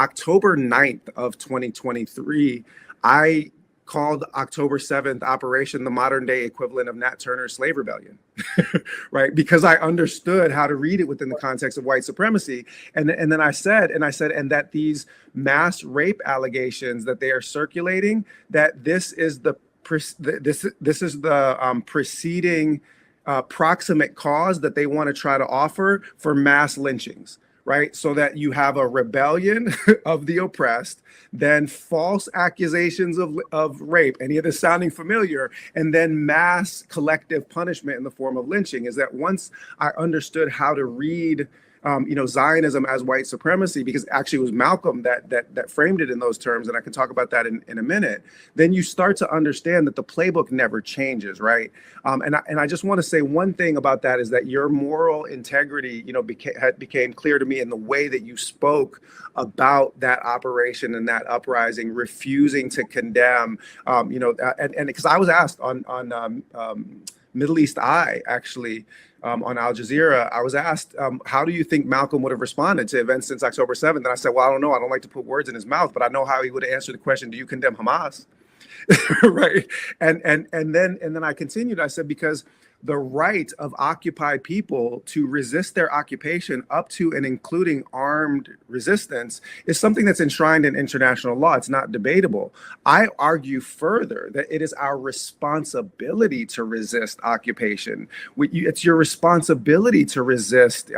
October 9th of 2023, I called October 7th Operation the modern day equivalent of Nat Turner's slave rebellion, right? Because I understood how to read it within the context of white supremacy. And then I said, and that these mass rape allegations that they are circulating, that this is the preceding proximate cause that they want to try to offer for mass lynchings, right? So that you have a rebellion of the oppressed, then false accusations of rape, any of this sounding familiar, and then mass collective punishment in the form of lynching. Is that once I understood how to read Zionism as white supremacy, because actually it was Malcolm that framed it in those terms, and I can talk about that in a minute, then you start to understand that the playbook never changes, right? And I just want to say one thing about that is that your moral integrity, became clear to me in the way that you spoke about that operation and that uprising, refusing to condemn, and because I was asked on Middle East Eye, actually, on Al Jazeera, I was asked, how do you think Malcolm would have responded to events since October 7th? And I said, well, I don't know. I don't like to put words in his mouth, but I know how he would have answered the question, do you condemn Hamas? Right. And then I continued. I said, because the right of occupied people to resist their occupation up to and including armed resistance is something that's enshrined in international law. It's not debatable. I argue further that it is our responsibility to resist occupation. It's your responsibility to resist,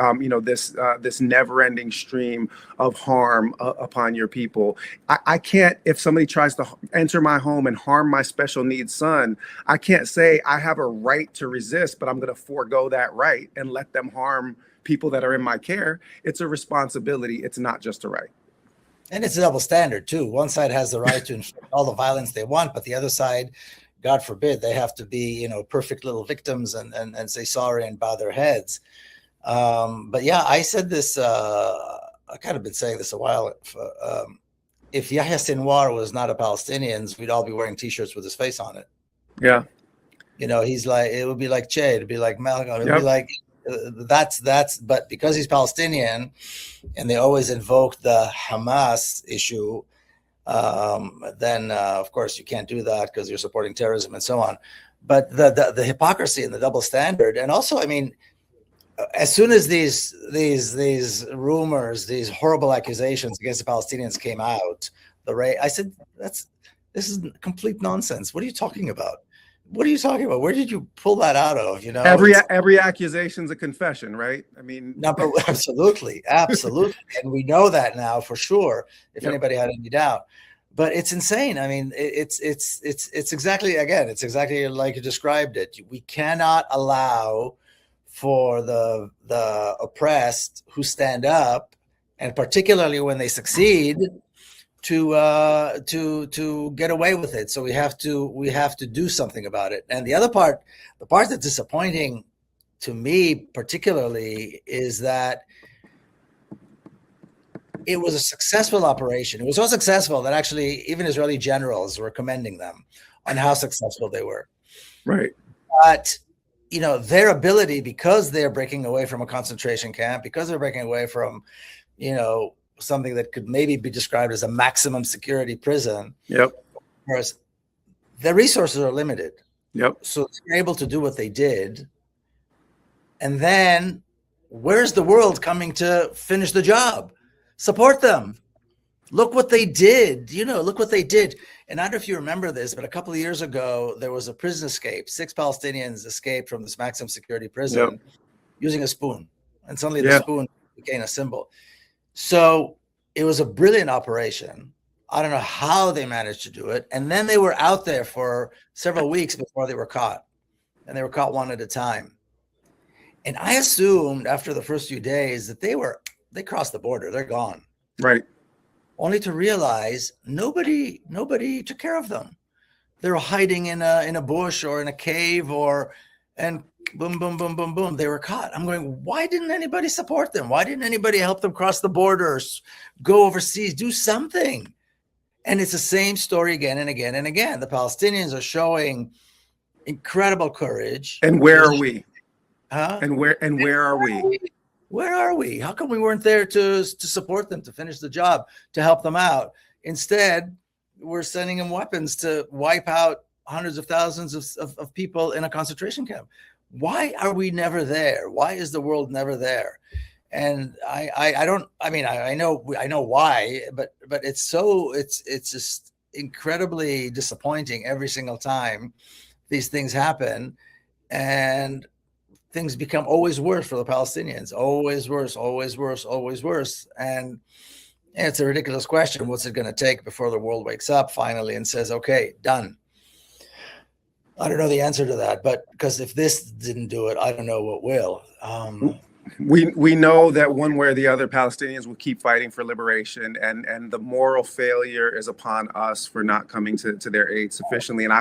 this never-ending stream of harm upon your people. I can't, if somebody tries to enter my home and harm my special needs son, I can't say I have a right to resist, but I'm going to forego that right and let them harm people that are in my care. It's a responsibility. It's not just a right. And it's a double standard too. One side has the right to inflict all the violence they want, but the other side, God forbid, they have to be, perfect little victims and say sorry and bow their heads. But yeah, I said this, I kind of been saying this a while. If Yahya Sinwar was not a Palestinian, we'd all be wearing T-shirts with his face on it. Yeah. He's like, it would be like Che, it'd be like Malcolm, it'd be like, but because he's Palestinian and they always invoke the Hamas issue, then of course you can't do that because you're supporting terrorism and so on. But the hypocrisy and the double standard, and also, I mean, as soon as these rumors, these horrible accusations against the Palestinians came out, I said, this is complete nonsense. What are you talking about? What are you talking about? Where did you pull that out of? Every accusation's a confession, right? I mean, absolutely. And we know that now for sure, if anybody had any doubt. But it's insane. I mean, it's exactly like you described it. We cannot allow for the oppressed who stand up, and particularly when they succeed, to get away with it. So we have to do something about it. And the other part, the part that's disappointing to me particularly, is that it was a successful operation. It was so successful that actually even Israeli generals were commending them on how successful they were. Right. But their ability, because they're breaking away from a concentration camp, because they're breaking away from, something that could maybe be described as a maximum security prison. Yep. Whereas their resources are limited. Yep. So they're able to do what they did. And then where's the world coming to finish the job? Support them. Look what they did. Look what they did. And I don't know if you remember this, but a couple of years ago, there was a prison escape. 6 Palestinians escaped from this maximum security prison using a spoon. And suddenly the spoon became a symbol. So it was a brilliant operation. I don't know how they managed to do it. And then they were out there for several weeks before they were caught. And they were caught one at a time. And I assumed after the first few days that they crossed the border. They're gone. Right. Only to realize nobody took care of them. They were hiding in a bush or in a cave, and boom, boom, boom, boom, boom, they were caught. I'm going, why didn't anybody support them? Why didn't anybody help them cross the borders, go overseas, do something? And it's the same story again and again and again. The Palestinians are showing incredible courage. And where are we? Huh? And where are we? Where are we? How come we weren't there to support them, to finish the job, to help them out? Instead, we're sending them weapons to wipe out hundreds of thousands of people in a concentration camp. Why are we never there? Why is the world never there? And I don't, I mean, I know why, but it's just incredibly disappointing every single time these things happen, and things become always worse for the Palestinians, always worse, always worse, always worse. And it's a ridiculous question. What's it going to take before the world wakes up finally and says, okay, done? I don't know the answer to that, but because if this didn't do it, I don't know what will. We know that one way or the other, Palestinians will keep fighting for liberation, and the moral failure is upon us for not coming to their aid sufficiently. And I